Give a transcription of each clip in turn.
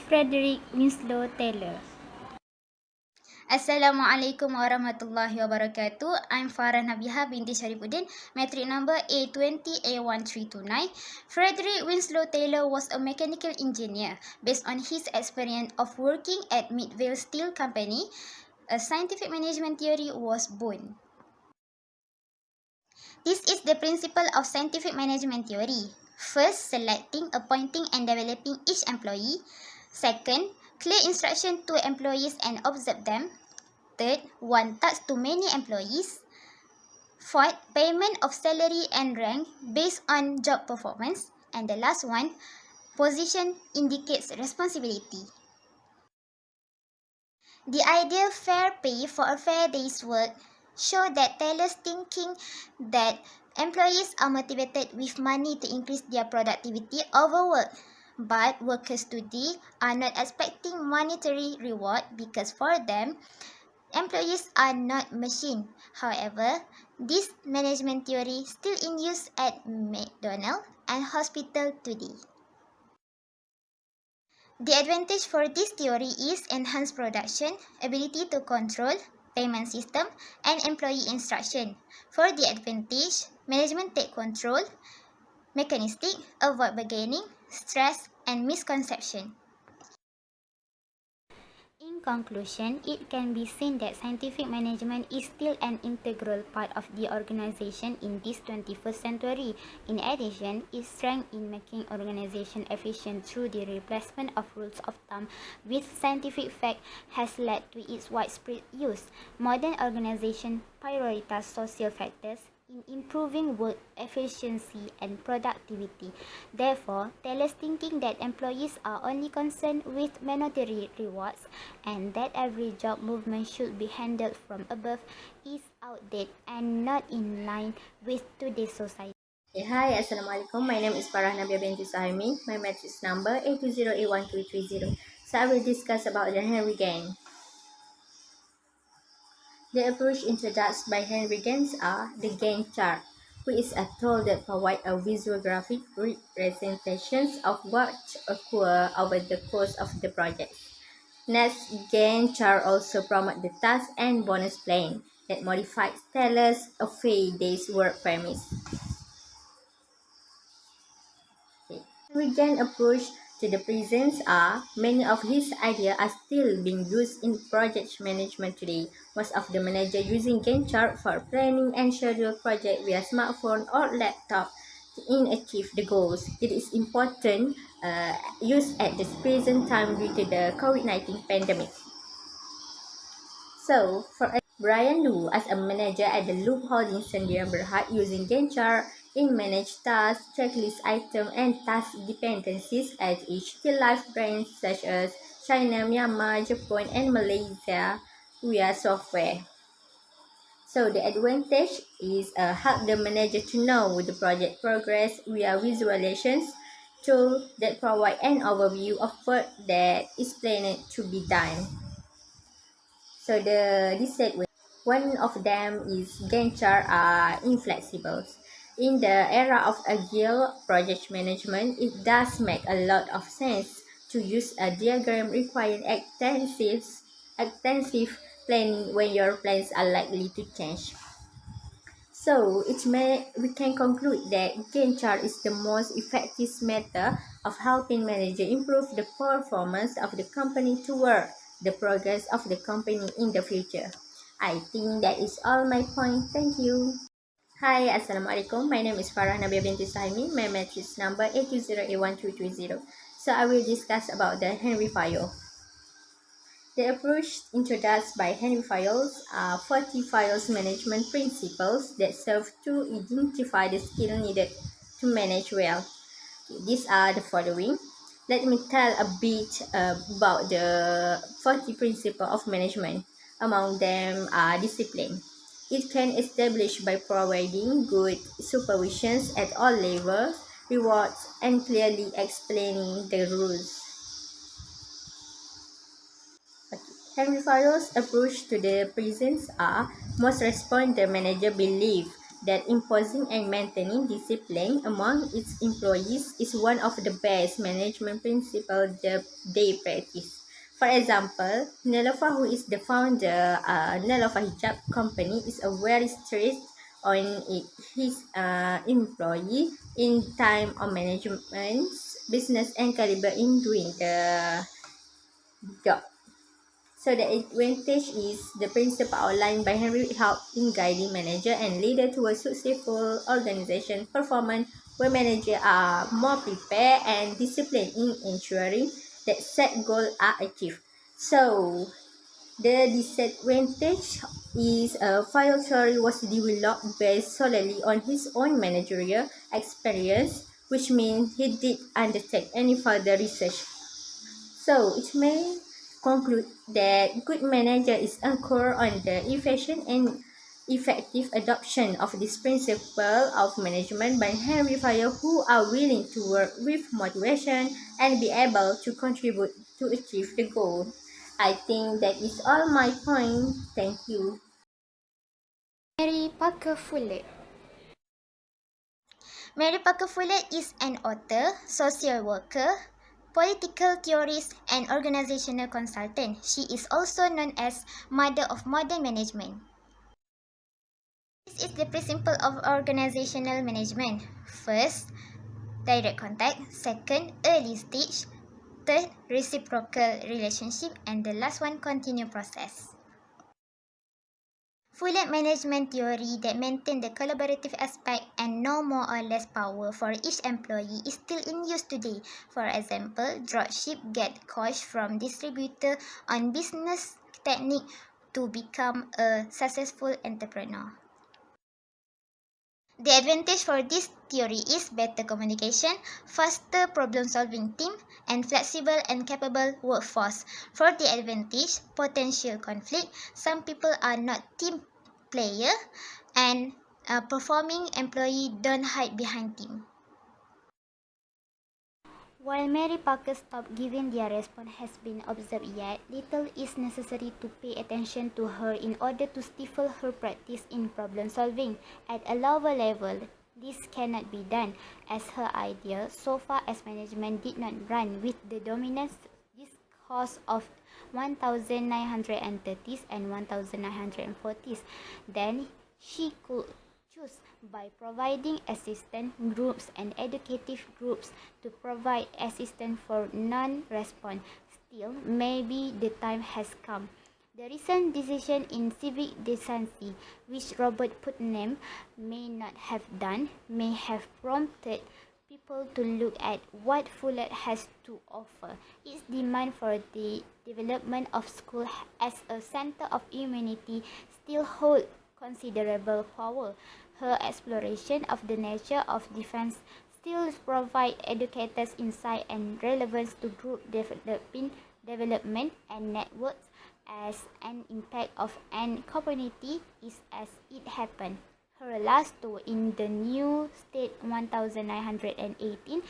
Frederick Winslow Taylor. Assalamualaikum warahmatullahi wabarakatuh. I'm Farah Nabiha binti Syarifuddin, metric number A20A1329. Frederick Winslow Taylor was a mechanical engineer. Based on his experience of working at Midvale Steel Company, a scientific management theory was born. This is the principle of scientific management theory. First, selecting, appointing and developing each employee. Second, clear instruction to employees and observe them. Third, one task to many employees. Fourth, payment of salary and rank based on job performance. And the last one, position indicates responsibility. The ideal fair pay for a fair day's work show that Taylor's thinking that employees are motivated with money to increase their productivity over work. But workers today are not expecting monetary reward because for them, employees are not machine. However, this management theory still in use at McDonald's and hospital today. The advantage for this theory is enhanced production, ability to control, payment system, and employee instruction. For the advantage, management take control, mechanistic, avoid bargaining, stress, and misconception. In conclusion, it can be seen that scientific management is still an integral part of the organization in this 21st century. In addition, its strength in making organization efficient through the replacement of rules of thumb with scientific fact has led to its widespread use. Modern organizations prioritize social factors in improving work efficiency and productivity. Therefore, Taylor's thinking that employees are only concerned with monetary rewards and that every job movement should be handled from above is outdated and not in line with today's society. Hi, Assalamualaikum. My name is Farah Nabia binti Sahimi. My matrix number A20A1230. So I will discuss about the Henry Gann. The approach introduced by Henry Gann are the Gann chart, which is a tool that provides a visual graphic representation of what occurs over the course of the project. Next, Gann chart also promotes the task and bonus plan that modifies Taylor's a day's work premise. Henry Gann approach to the present are many of his ideas are still being used in project management today. Most of the managers using Gann chart for planning and schedule projects via smartphone or laptop to achieve the goals. It is important use at this present time due to the COVID-19 pandemic. So, for Brian Liu as a manager at the Loop Holdings Sdn Bhd using Gantt chart in manage tasks, checklist items, and task dependencies at each key life brands such as China, Myanmar, Japan, and Malaysia via software. So the advantage is help the manager to know the project progress via visualizations tool that provide an overview of work that is planned to be done. So this segment, one of them is Gantt chart are inflexible. In the era of agile project management, it does make a lot of sense to use a diagram requiring extensive planning when your plans are likely to change. So we can conclude that Gantt chart is the most effective method of helping managers improve the performance of the company toward the progress of the company in the future. I think that is all my point. Thank you. Hi, Assalamualaikum. My name is Farah Nabia binti Sahimi. My matrix number A20A1230. So I will discuss about the Henry Fayol. The approach introduced by Henry Fayol are 40 Fayol's management principles that serve to identify the skill needed to manage well. These are the following. Let me tell a bit about the 40 principles of management. Among them are discipline. It can establish by providing good supervisions at all levels, rewards, and clearly explaining the rules. Henry Fayol's approach to the presents are most respond the manager believe that imposing and maintaining discipline among its employees is one of the best management principles that they practice. For example, Nelofa, who is the founder Nelofa Hijab Company, is a very strict on his employee in time of management, business, and caliber in doing the job. So the advantage is the principle outlined by Henry help in guiding manager and leader to a successful organization performance where managers are more prepared and disciplined in ensuring that set goals are achieved. So the disadvantage is File theory was developed based solely on his own managerial experience, which means he did undertake any further research. So it may conclude that good manager is anchored on the efficient and effective adoption of this principle of management by Henry Fire who are willing to work with motivation and be able to contribute to achieve the goal. I think that is all my point. Thank you. Mary Parker Fuller. Mary Parker Fuller is an author, social worker, political theorist, and organizational consultant. She is also known as Mother of Modern Management. This is the principle of organizational management. First, direct contact. Second, early stage. Third, reciprocal relationship. And the last one, continue process. Fuller management theory that maintain the collaborative aspect and no more or less power for each employee is still in use today. For example, dropship get coached from distributor on business technique to become a successful entrepreneur. The advantage for this theory is better communication, faster problem-solving team, and flexible and capable workforce. For the advantage, potential conflict, some people are not team player, and performing employee don't hide behind team. While Mary Parker's stop giving their response has been observed yet, little is necessary to pay attention to her in order to stifle her practice in problem solving. At a lower level, this cannot be done, as her idea, so far as management did not run with the dominant discourse of 1930s and 1940s, then she could choose by providing assistant groups and educative groups to provide assistance for non-response. Still, maybe the time has come. The recent decision in civic decency, which Robert Putnam may not have done, may have prompted people to look at what Fuller has to offer. Its demand for the development of school as a center of humanity still holds considerable power. Her exploration of the nature of defense still provide educators insight and relevance to group development and networks as an impact of an community is as it happened. Her last two in the New State 1918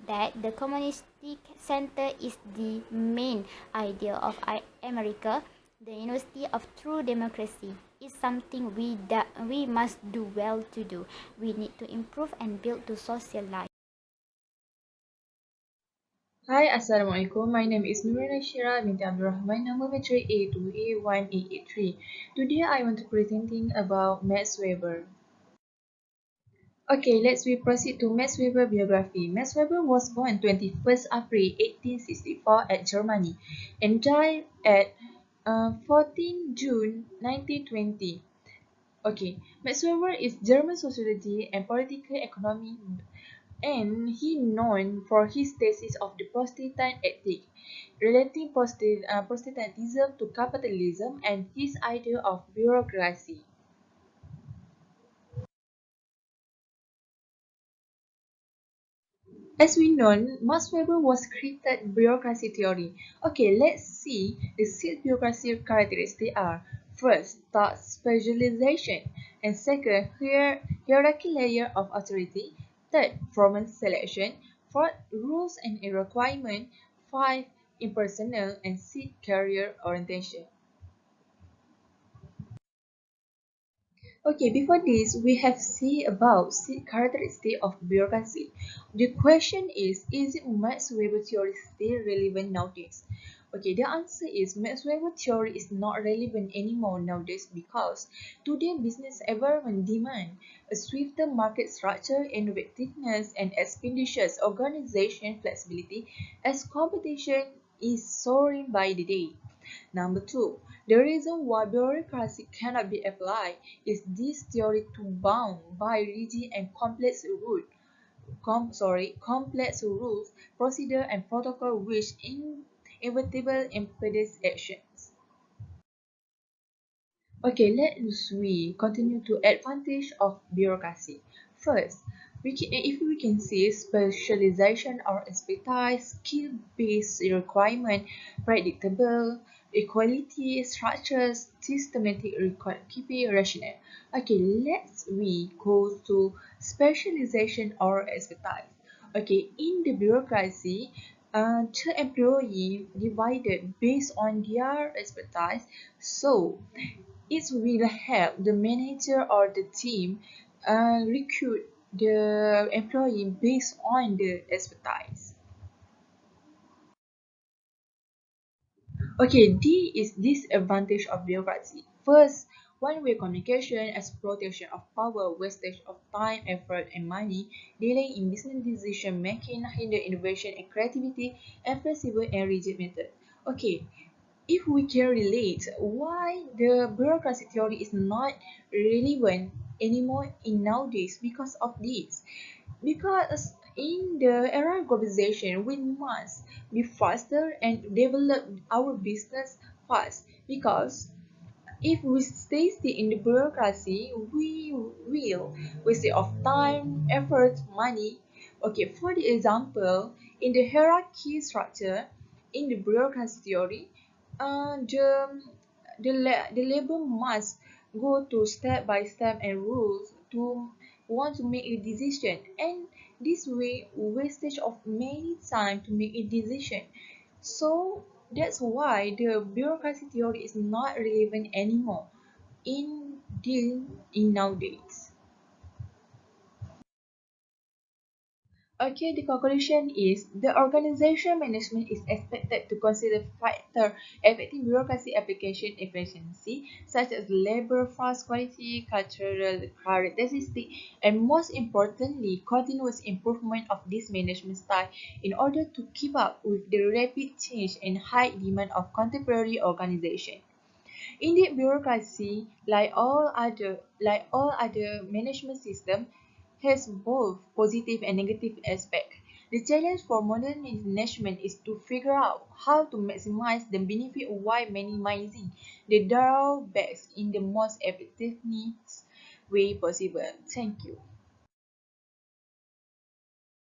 that the communistic center is the main idea of America, the University of True Democracy is something we must do well to do. We need to improve and build to social life. Hi, Assalamualaikum. My name is Nurina Shira binti Abdul Rahman, number matric A2A1883. Today I want to presenting about Max Weber. Okay, let's proceed to Max Weber biography. Max Weber was born 21st April 1864 at Germany and died at 14 June 1920. Okay, Max Weber is German sociology and political economy, and he known for his thesis of the Protestant ethic, relating Protestantism to capitalism and his idea of bureaucracy. As we know, Max Weber was created bureaucracy theory. Okay, let's see the six bureaucracy characteristics are. First, task specialization, and second, hierarchy layer of authority. Third, formal selection. Fourth, rules and requirement. Five, impersonal, and six, career orientation. Okay, before this, we have seen about characteristic of bureaucracy. The question is it Max Weber theory still relevant nowadays? Okay, the answer is Max Weber theory is not relevant anymore nowadays because today business environment demand a swifter market structure, innovativeness, and expeditious organization flexibility as competition is soaring by the day. Number two, the reason why bureaucracy cannot be applied is this theory too bound by rigid and complex rules, procedure, and protocol which inevitable impede actions. Okay, let's we continue to advantage of bureaucracy. First, if we can see specialization or expertise, skill-based requirement, predictable, equality, structures, systematic keeping rational. Okay, let's we go to specialization or expertise. Okay, in the bureaucracy, the employee divided based on their expertise. So it will help the manager or the team recruit the employee based on the expertise. Okay, D is disadvantage of bureaucracy. First, one-way communication, exploitation of power, wastage of time, effort, and money, delay in business decision making, hinder innovation and creativity, and flexible and rigid method. Okay, if we can relate why the bureaucracy theory is not relevant anymore in nowadays because of this, because in the era of globalization we must be faster and develop our business fast, because if we stay still in the bureaucracy, we will waste of time, effort, money. Okay, for the example, in the hierarchy structure, in the bureaucracy theory, the labor must go to step by step and rules to want to make a decision, and this way wastage of many time to make a decision. So that's why the bureaucracy theory is not relevant anymore in nowadays. Okay, the conclusion is the organization management is expected to consider factors affecting bureaucracy application efficiency, such as labor force quality, cultural characteristics, and most importantly, continuous improvement of this management style in order to keep up with the rapid change and high demand of contemporary organization. Indeed, bureaucracy, like all other management systems, has both positive and negative aspects. The challenge for modern management is to figure out how to maximize the benefit while minimizing the drawbacks in the most effective way possible. Thank you.